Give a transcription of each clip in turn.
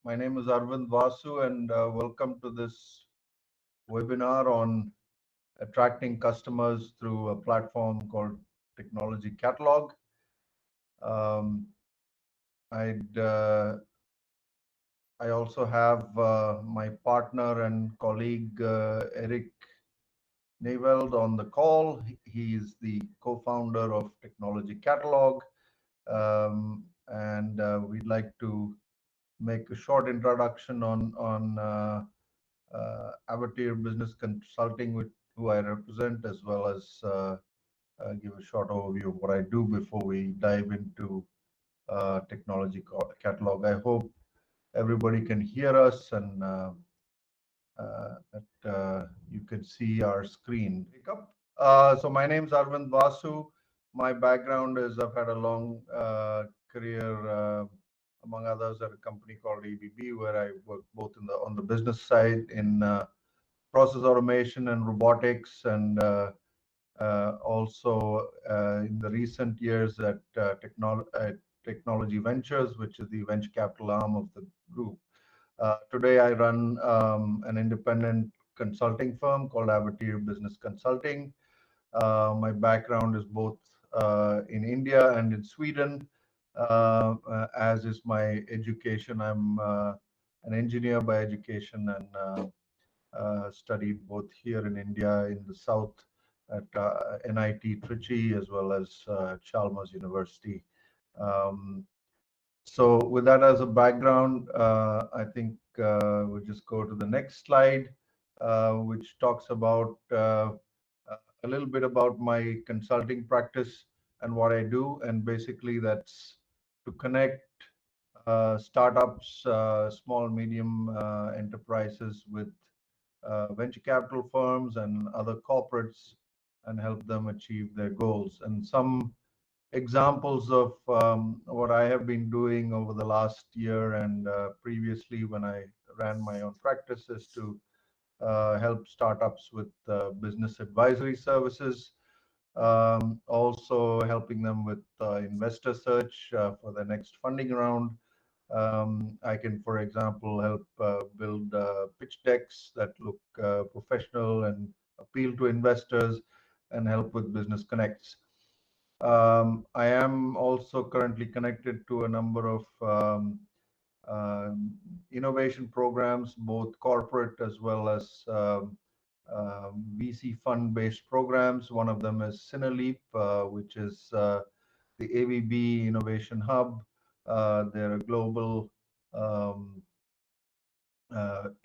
My name is Arvind Vasu, and welcome to this webinar on attracting customers through a platform called Technology Catalog. Um, I'd I also have my partner and colleague Erik Nijveld on the call. He is the co-founder of Technology Catalog, and we'd like to make a short introduction on Avatyr Business Consulting, who I represent, as well as give a short overview of what I do before we dive into technology catalog. I hope everybody can hear us and that you can see our screen. So my name is Arvind Vasu. My background is I've had a long career, among others, at a company called ABB, where I work both on the business side in process automation and robotics, and also in the recent years at Technology Ventures, which is the venture capital arm of the group. Today, I run an independent consulting firm called Avatyr Business Consulting. My background is both in India and in Sweden, as is my education. I'm an engineer by education, and studied both here in India in the south at NIT Trichy, as well as Chalmers University. Um, so with that as a background, I think we'll just go to the next slide, which talks about a little bit about my consulting practice and what I do. And basically that's to connect startups, small, medium enterprises with venture capital firms and other corporates, and help them achieve their goals. And some examples of what I have been doing over the last year and previously when I ran my own practice is to help startups with business advisory services, also helping them with investor search for the next funding round. I can, for example, help build pitch decks that look professional and appeal to investors, and help with business connects. I am also currently connected to a number of innovation programs, both corporate as well as VC fund-based programs. One of them is Cineleap, which is the ABB Innovation Hub. They're a global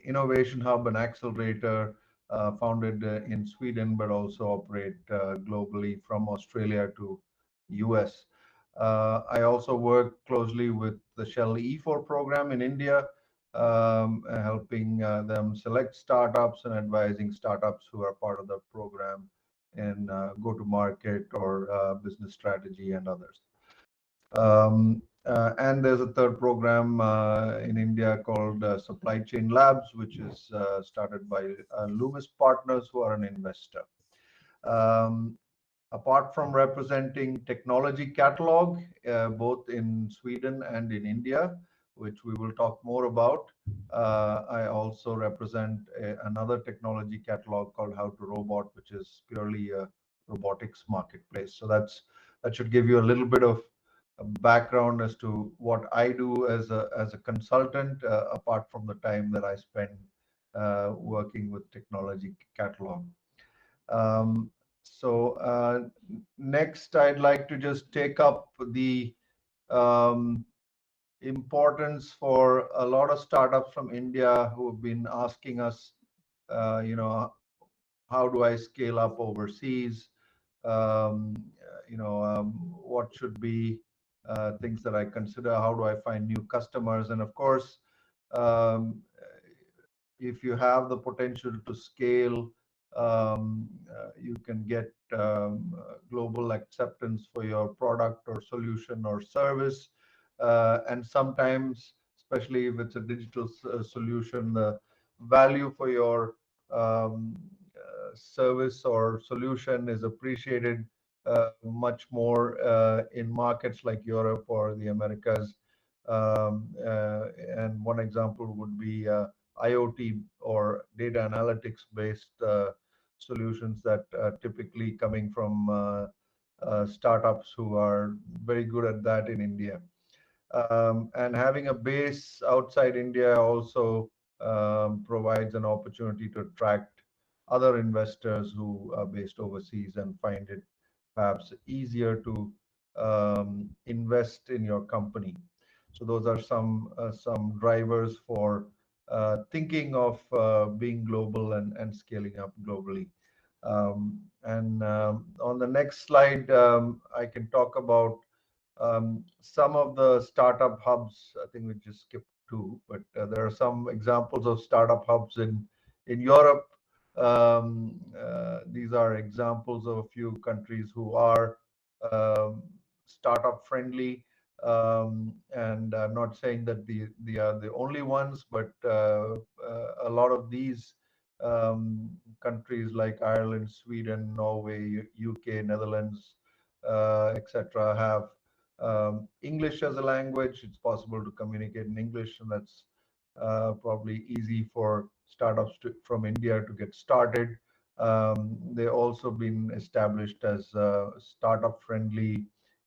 innovation hub and accelerator, founded in Sweden, but also operate globally from Australia to US. I also work closely with the Shell E4 program in India, helping them select startups and advising startups who are part of the program in go-to-market or business strategy and others. And there's a third program in India called Supply Chain Labs, which is started by Loomis Partners, who are an investor. Apart from representing Technology Catalog, both in Sweden and in India, which we will talk more about, I also represent another technology catalog called How to Robot, which is purely a robotics marketplace. So that should give you a little bit of a background as to what I do as a consultant, apart from the time that I spend working with Technology Catalog. So next, I'd like to just take up the importance for a lot of startups from India who have been asking us, how do I scale up overseas? What should be things that I consider? How do I find new customers? And of course, if you have the potential to scale, you can get global acceptance for your product or solution or service. And sometimes, especially if it's a digital solution, the value for your service or solution is appreciated much more in markets like Europe or the Americas, And one example would be IoT or data analytics based solutions that are typically coming from startups who are very good at that in India. And having a base outside India also provides an opportunity to attract other investors who are based overseas and find it perhaps easier to invest in your company. So those are some drivers for thinking of being global and scaling up globally. And on the next slide, I can talk about some of the startup hubs. I think we just skipped two, but there are some examples of startup hubs in Europe. These are examples of a few countries who are um, startup friendly. And I'm not saying that they are the only ones, but a lot of these countries like Ireland, Sweden, Norway, UK, Netherlands, etc., have English as a language. It's possible to communicate in English, and that's probably easy for startups from India to get started. They've also been established as startup-friendly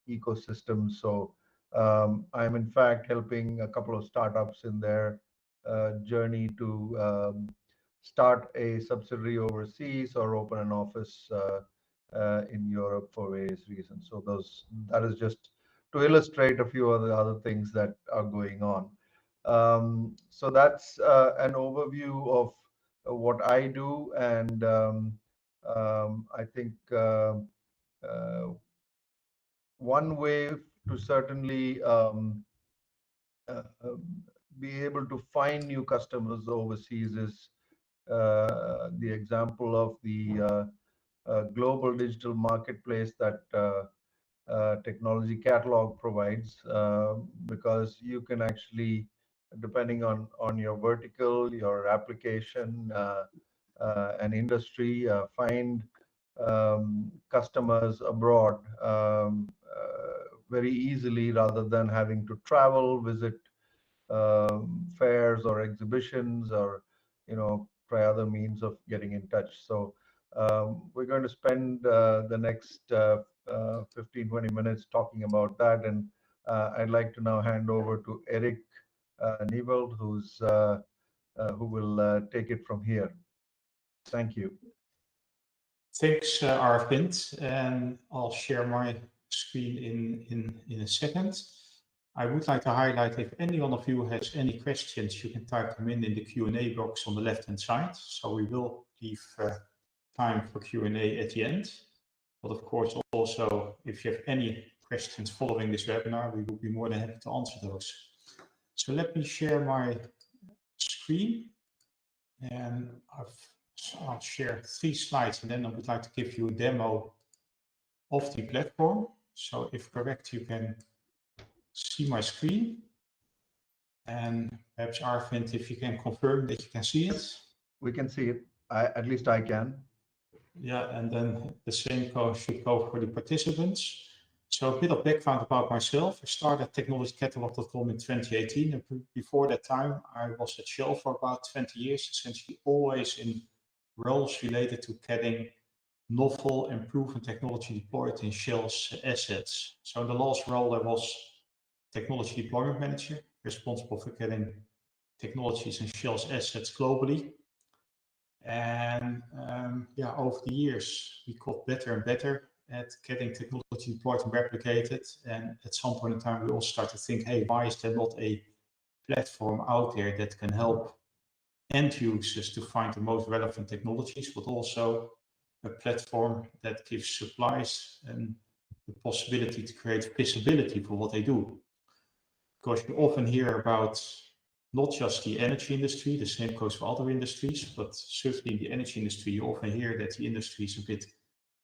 ecosystems. So I'm in fact helping a couple of startups in their journey to start a subsidiary overseas or open an office in Europe for various reasons. So that is just to illustrate a few of the other things that are going on. So that's an overview of what I do, and I think uh, one way to certainly uh, be able to find new customers overseas is the example of the global digital marketplace that technology catalog provides, because you can actually, depending on your vertical, your application, and industry, find customers abroad very easily rather than having to travel, visit fairs or exhibitions, or try other means of getting in touch. So we're going to spend the next 15-20 minutes talking about that, and I'd like to now hand over to Erik Nijveld, who will take it from here. Thank you. Thanks, Arvind, and I'll share my screen in a second. I would like to highlight, if any one of you has any questions, you can type them in the Q&A box on the left-hand side. So we will leave time for Q&A at the end. But of course, also, if you have any questions following this webinar, we will be more than happy to answer those. So let me share my screen, and I'll share 3 slides, and then I would like to give you a demo of the platform. So if correct, you can see my screen. And perhaps Arvind, if you can confirm that you can see it. We can see it. At least I can. Yeah, and then the same should go for the participants. So a bit of background about myself. I started technologycatalog.com in 2018. And before that time, I was at Shell for about 20 years, essentially always in roles related to getting novel and proven technology deployed in Shell's assets. So in the last role, I was technology deployment manager, responsible for getting technologies in Shell's assets globally. And yeah, over the years, we got better and better at getting technology deployed and replicated. And at some point in time, we all started to think, hey, why is there not a platform out there that can help end users to find the most relevant technologies, but also a platform that gives suppliers and the possibility to create visibility for what they do. Because you often hear about not just the energy industry, the same goes for other industries, but certainly in the energy industry, you often hear that the industry is a bit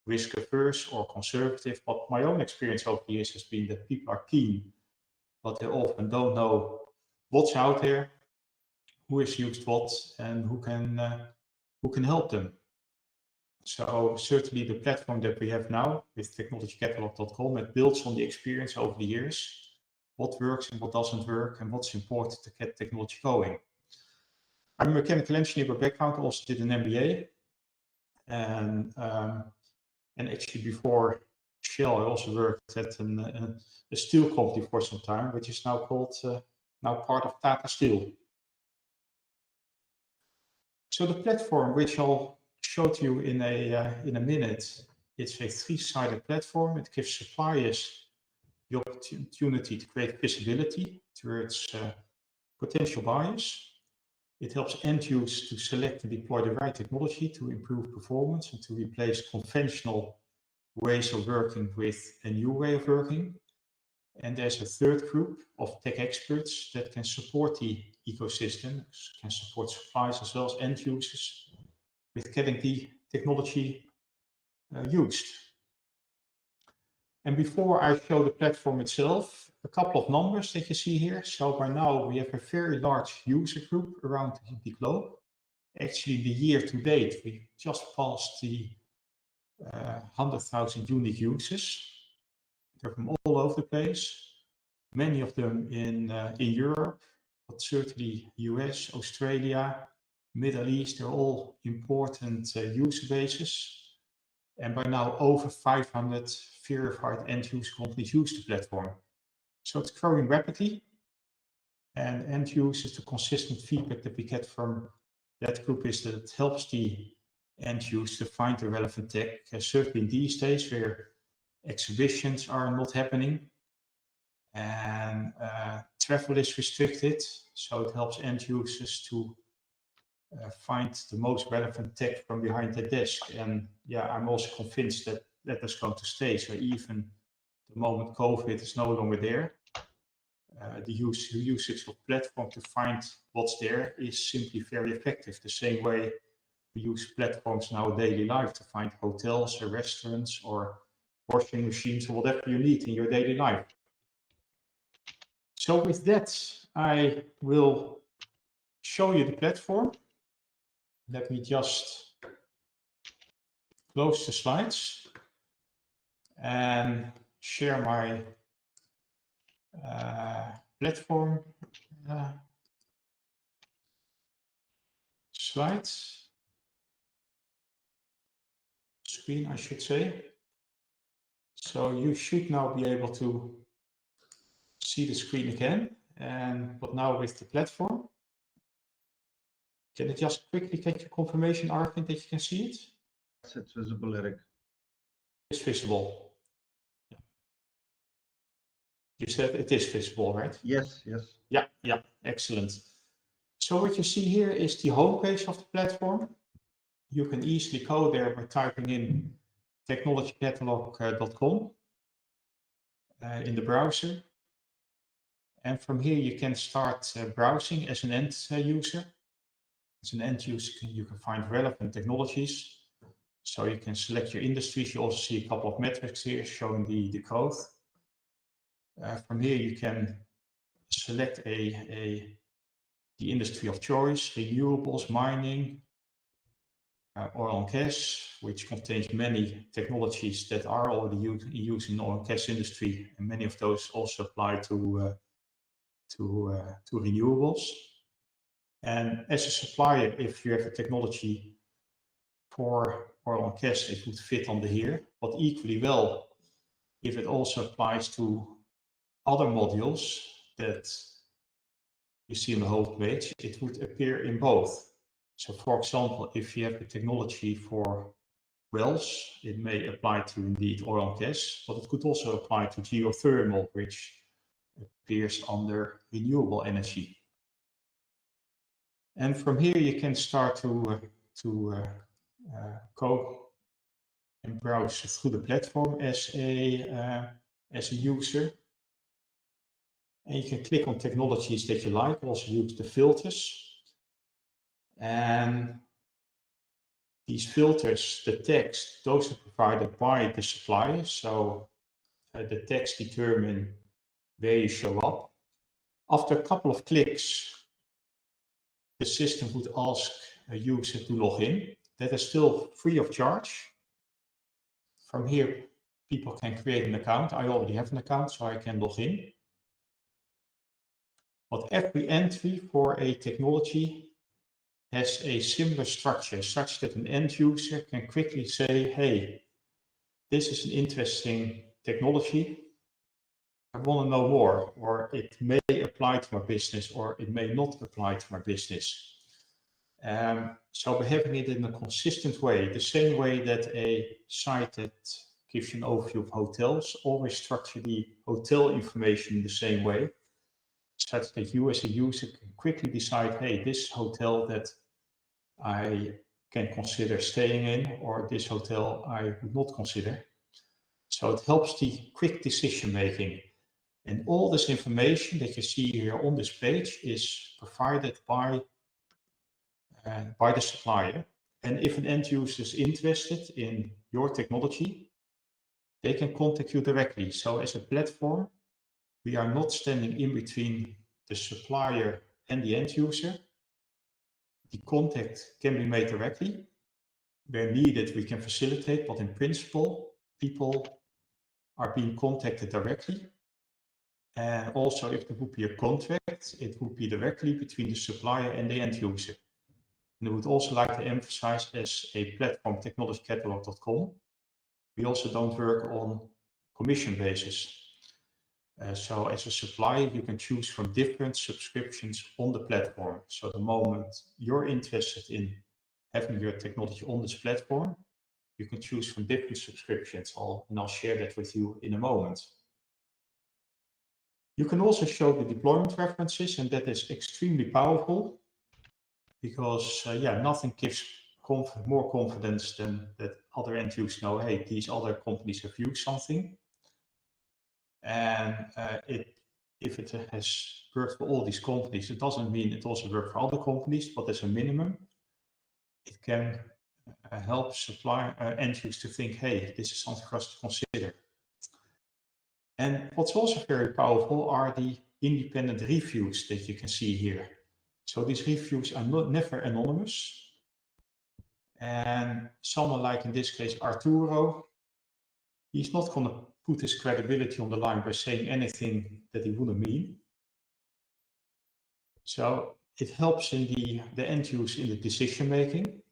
risk averse or conservative. But my own experience over the years has been that people are keen, but they often don't know what's out there, who has used what, and who can help them. So certainly the platform that we have now with technologycatalog.com, it builds on the experience over the years. what works and what doesn't work, and what's important to get technology going. I'm a mechanical engineer by background, also did an MBA, and actually before Shell, I also worked at a steel company for some time, which is now called now part of Tata Steel. So the platform, which I'll show to you in a minute, it's a three-sided platform. It gives suppliers the opportunity to create visibility towards potential buyers. It helps end users to select and deploy the right technology to improve performance and to replace conventional ways of working with a new way of working. And there's a third group of tech experts that can support the ecosystem, can support suppliers as well as end users with getting the technology used. And before I show the platform itself, a couple of numbers that you see here. So by now we have a very large user group around the globe. Actually, the year to date, we just passed the 100,000 unique users. They're from all over the place. Many of them in Europe, but certainly US, Australia, Middle East, they're all important user bases. And by now over 500 verified end user companies use the platform. So it's growing rapidly. And end users, the consistent feedback that we get from that group is that it helps the end user to find the relevant tech, certainly in these days where exhibitions are not happening and travel is restricted. So it helps end users to find the most relevant tech from behind the desk. And yeah, I'm also convinced that that is going to stay. So even the moment COVID is no longer there, the usage of platform to find what's there is simply very effective. The same way we use platforms in our daily life to find hotels or restaurants or washing machines or whatever you need in your daily life. So with that, I will show you the platform. Let me just close the slides and share my platform slides, screen, I should say. So you should now be able to see the screen again, but now with the platform. Can I just quickly get your confirmation, Arvind, that you can see it? Yes, it's visible, Erik. It's visible. Yeah. You said it is visible, right? Yes, yes. Yeah, excellent. So what you see here is the homepage of the platform. You can easily go there by typing in technologycatalog.com in the browser. And from here you can start browsing as an end user. As an end user, you can find relevant technologies. So you can select your industries. You also see a couple of metrics here showing the growth. From here you can select the industry of choice, renewables, mining, oil and gas, which contains many technologies that are already used in the oil and gas industry, and many of those also apply to renewables. And as a supplier, if you have a technology for oil and gas, it would fit under here. But equally well, if it also applies to other modules that you see on the homepage, it would appear in both. So for example, if you have a technology for wells, it may apply to indeed oil and gas, but it could also apply to geothermal, which appears under renewable energy. And from here you can start to go and browse through the platform as a user. And you can click on technologies that you like, also use the filters. And these filters, the text, those are provided by the supplier. So the text determine where you show up. After a couple of clicks, the system would ask a user to log in. That is still free of charge. From here, people can create an account. I already have an account, so I can log in. But every entry for a technology has a similar structure, such that an end user can quickly say, hey, this is an interesting technology. I want to know more, or it may apply to my business, or it may not apply to my business. So by having it in a consistent way, the same way that a site that gives you an overview of hotels, always structure the hotel information in the same way, such that you as a user can quickly decide, hey, this hotel that I can consider staying in, or this hotel I would not consider. So it helps the quick decision making. And all this information that you see here on this page is provided by the supplier. And if an end user is interested in your technology, they can contact you directly. So as a platform, we are not standing in between the supplier and the end user. The contact can be made directly. Where needed, we can facilitate, but in principle, people are being contacted directly. And also, if there would be a contract, it would be directly between the supplier and the end user. And I would also like to emphasize, as a platform, technologycatalog.com, we also don't work on commission basis. So as a supplier, you can choose from different subscriptions on the platform. So the moment you're interested in having your technology on this platform, you can choose from different subscriptions, and I'll share that with you in a moment. You can also show the deployment references, and that is extremely powerful because, nothing gives more confidence than that other end users know, hey, these other companies have used something. And if it has worked for all these companies, it doesn't mean it also works for other companies, but as a minimum, it can help end users to think, hey, this is something for us to consider. And what's also very powerful are the independent reviews that you can see here. So these reviews are never anonymous. And someone like, in this case, Arturo, he's not going to put his credibility on the line by saying anything that he wouldn't mean. So it helps in the end user in the decision making,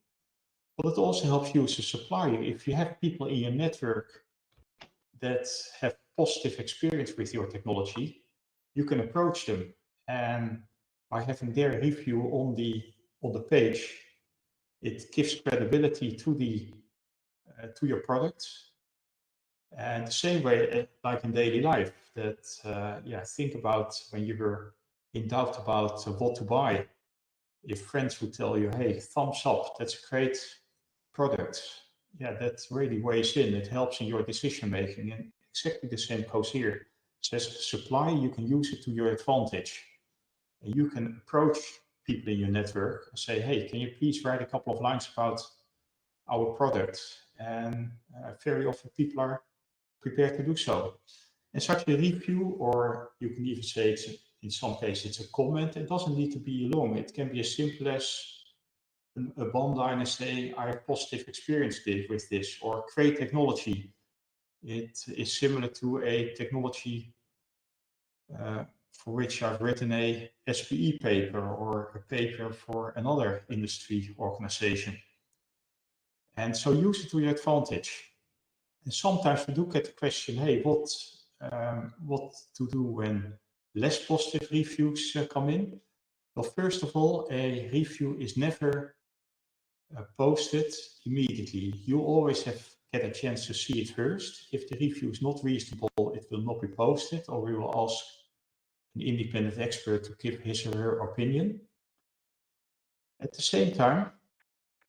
but it also helps you as a supplier. If you have people in your network that have positive experience with your technology, you can approach them, and by having their review on the page, it gives credibility to your product. And the same way, like in daily life, that think about when you were in doubt about what to buy. If friends would tell you, hey, thumbs up, that's a great product. Yeah, that really weighs in. It helps in your decision making. And exactly the same goes here. It says supply, you can use it to your advantage. And you can approach people in your network and say, hey, can you please write a couple of lines about our product? And very often people are prepared to do so. And such a review, or you can even say it's, in some cases, it's a comment. It doesn't need to be long. It can be as simple as a bond line saying, I have positive experience with this, or great technology. It is similar to a technology for which I've written a SPE paper or a paper for another industry organization. And so use it to your advantage. And sometimes we do get the question, hey, what to do when less positive reviews come in? Well, first of all, a review is never posted immediately. You always get a chance to see it first. If the review is not reasonable, it will not be posted, or we will ask an independent expert to give his or her opinion. At the same time,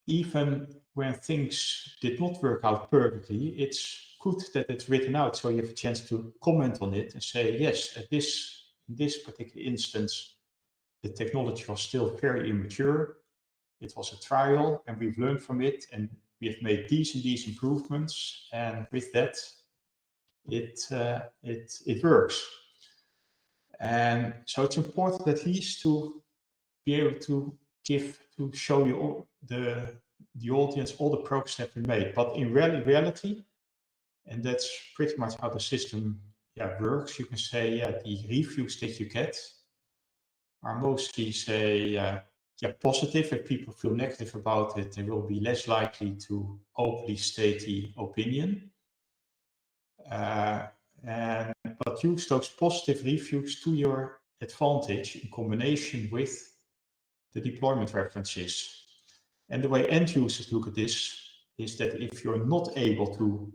even when things did not work out perfectly, it's good that it's written out so you have a chance to comment on it and say, yes, in this particular instance, the technology was still very immature. It was a trial, and we've learned from it, and we have made these and these improvements, and with that, it works. And so it's important at least to be able to show you the audience all the progress that we made. But in reality, and that's pretty much how the system works, you can say, the reviews that you get, are mostly, say, positive. If people feel negative about it, they will be less likely to openly state the opinion. But use those positive reviews to your advantage in combination with the deployment references. And the way end users look at this is that if you're not able to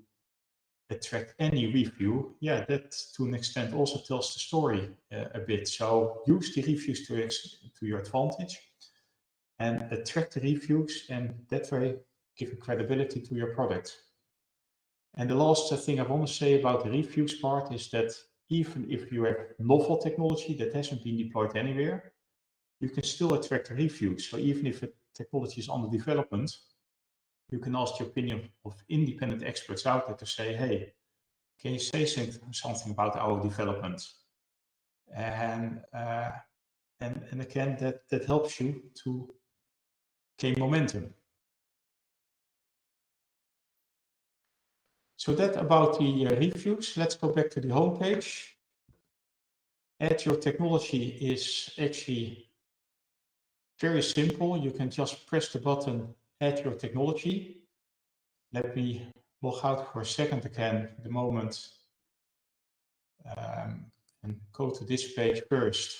attract any review, that to an extent also tells the story a bit. So use the reviews to your advantage and attract the reviews, and that way give credibility to your product. And the last thing I want to say about the reviews part is that even if you have novel technology that hasn't been deployed anywhere, you can still attract reviews. So even if a technology is under development, you can ask the opinion of independent experts out there to say, hey, can you say something about our development? And again, that helps you to gain momentum. So that about the reviews. Let's go back to the homepage. Add your technology is actually very simple. You can just press the button, add your technology. Let me log out for a second again, the moment, and go to this page first.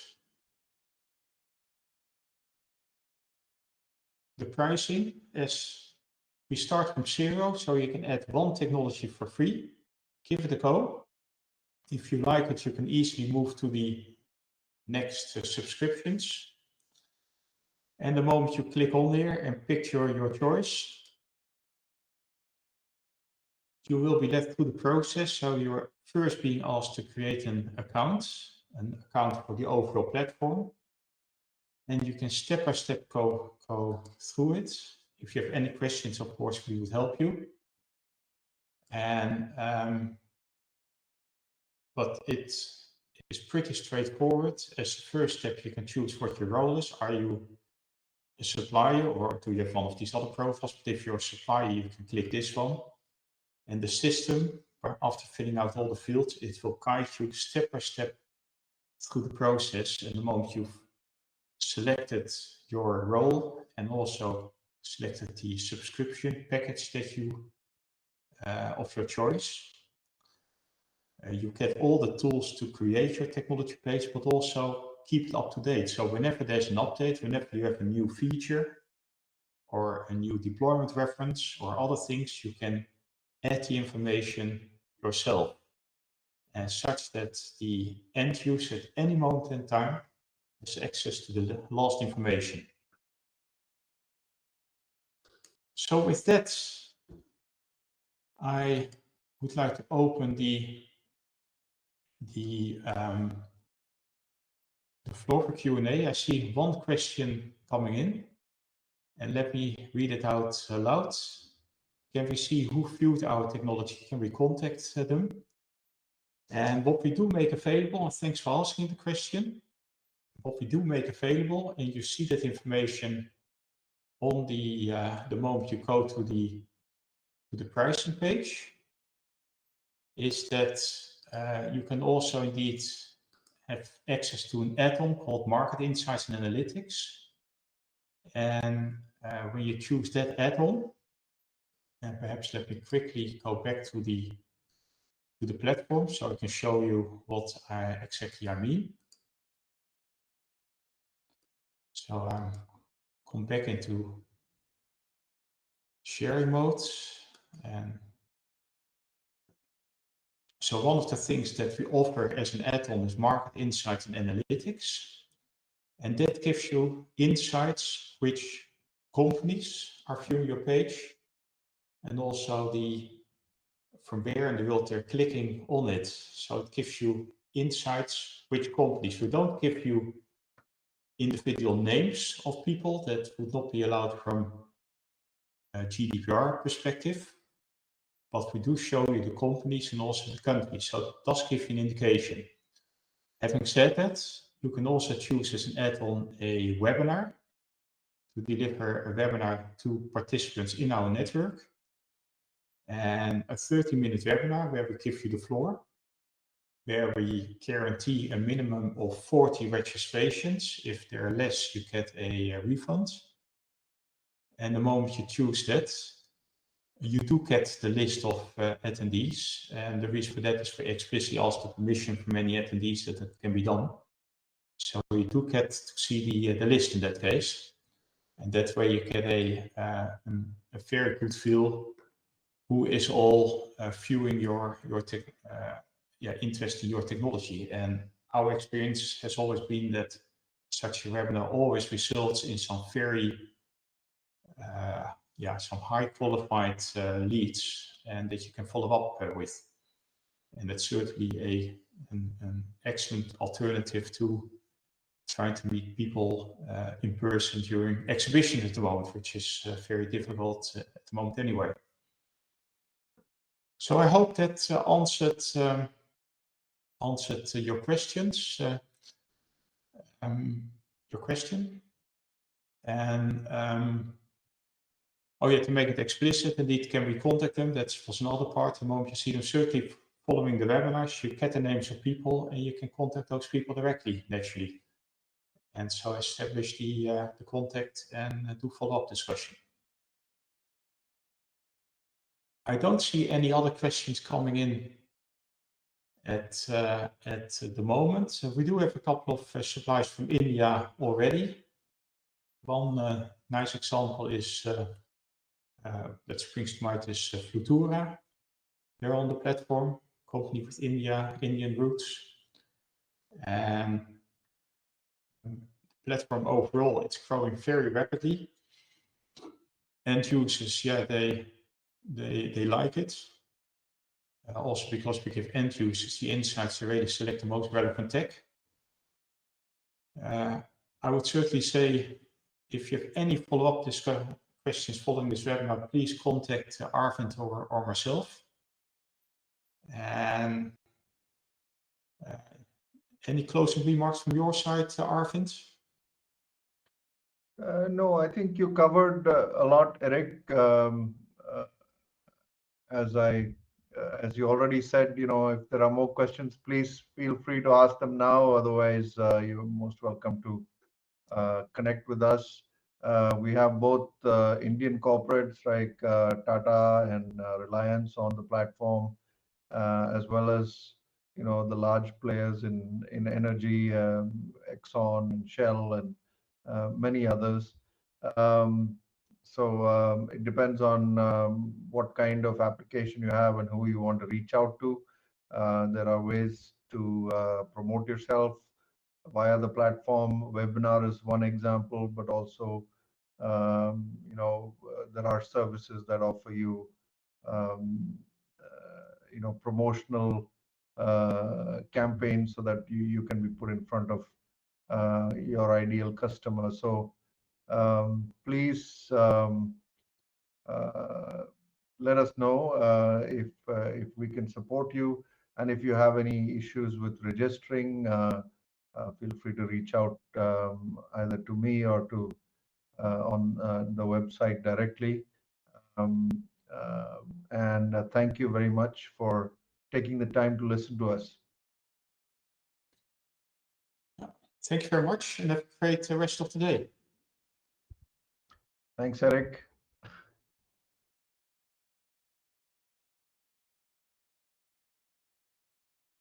The pricing, as we start from 0, so you can add one technology for free. Give it a go. If you like it, you can easily move to the next subscriptions. And the moment you click on there and picture your choice, you will be led through the process. So you're first being asked to create an account for the overall platform. And you can step by step go through it. If you have any questions, of course, we would help you. And but it is pretty straightforward. As the first step, you can choose what your role is. Are you a supplier, or do you have one of these other profiles? But if you're a supplier, you can click this one. And the system, after filling out all the fields, it will guide you step by step through the process. And the moment you've selected your role and also selected the subscription package that you of your choice, you get all the tools to create your technology page, but also keep it up to date. So whenever there's an update, whenever you have a new feature or a new deployment reference or other things, you can add the information yourself, and such that the end user at any moment in time has access to the last information. So with that, I would like to open the floor for Q&A. I see one question coming in, and let me read it out loud. Can we see who viewed our technology? Can we contact them? And what we do make available, and thanks for asking the question, what we do make available, and you see that information on the moment you go to the pricing page, is that you can also indeed have access to an add-on called Market Insights and Analytics. And when you choose that add-on, and perhaps let me quickly go back to the platform so I can show you what exactly I mean. So come back into sharing mode. And so one of the things that we offer as an add-on is Market Insights and Analytics. And that gives you insights which companies are viewing your page, and also from where in the world they're clicking on it. So it gives you insights which companies. We don't give you individual names of people, that would not be allowed from a GDPR perspective, but we do show you the companies and also the countries. So it does give you an indication. Having said that, you can also choose as an add-on a webinar to deliver a webinar to participants in our network, and a 30-minute webinar where we give you the floor. where we guarantee a minimum of 40 registrations. If there are less, you get a refund. And the moment you choose that, you do get the list of attendees. And the reason for that is we explicitly ask the permission from many attendees that it can be done. So you do get to see the list in that case. And that way you get a very good feel who is all viewing your interest in your technology. And our experience has always been that such a webinar always results in some very some high qualified leads, and that you can follow up with. And that's certainly an excellent alternative to trying to meet people in person during exhibitions at the moment, which is very difficult at the moment anyway. So I hope that answered your questions. Your question. And to make it explicit, indeed, can we contact them? That was another part. The moment you see them, certainly following the webinars, you get the names of people and you can contact those people directly, naturally. And so establish the contact and do follow-up discussion. I don't see any other questions coming in at the moment. So we do have a couple of suppliers from India already. One nice example is that springs to mind is Flutura. They're on the platform, company with Indian roots. And the platform overall, it's growing very rapidly. End users, they like it. Also because we give end users the insights to really select the most relevant tech. I would certainly say, if you have any follow-up questions following this webinar, please contact Arvind or myself. And any closing remarks from your side, Arvind? No, I think you covered a lot, Erik. As you already said, if there are more questions, please feel free to ask them now. Otherwise, you're most welcome to connect with us. We have both Indian corporates like Tata and Reliance on the platform, as well as the large players in energy, Exxon and Shell, and many others. So it depends on what kind of application you have and who you want to reach out to. There are ways to promote yourself via the platform. Webinar is one example, but also there are services that offer you promotional campaigns so that you can be put in front of your ideal customer. So please let us know if we can support you, and if you have any issues with registering, feel free to reach out either to me or to on the website directly. And thank you very much for taking the time to listen to us. Thank you very much, and have a great rest of the day. Thanks, Erik.